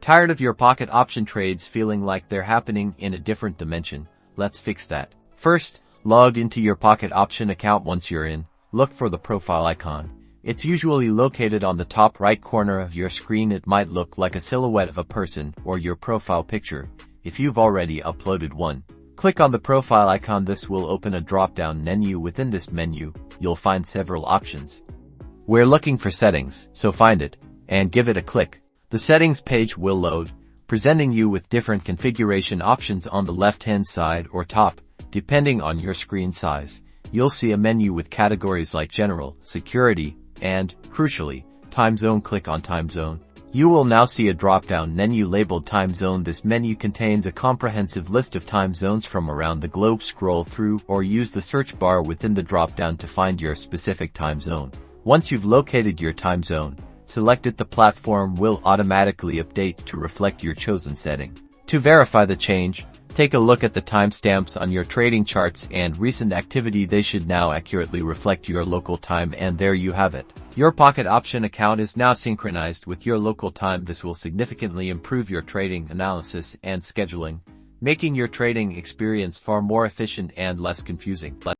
Tired of your pocket option trades feeling like they're happening in a different dimension? Let's fix that. First, log into your pocket option account. Once you're in, look for the profile icon. It's usually located on the top right corner of your screen. It might look like a silhouette of a person or your profile picture. If you've already uploaded one, click on the profile icon. This will open a drop-down menu. Within this menu, you'll find several options. We're looking for settings, so find it and give it a click. The settings page will load, presenting you with different configuration options on the left-hand side or top, depending on your screen size. You'll see a menu with categories like General, Security, and, crucially, Time Zone. Click on Time Zone. You will now see a drop-down menu labeled Time Zone. This menu contains a comprehensive list of time zones from around the globe. Scroll through or use the search bar within the drop-down to find your specific time zone. Once you've located your time zone, select it. The platform will automatically update to reflect your chosen setting. To verify the change, take a look at the timestamps on your trading charts and recent activity. They should now accurately reflect your local time, and there you have it. Your pocket option account is now synchronized with your local time. This will significantly improve your trading analysis and scheduling, making your trading experience far more efficient and less confusing.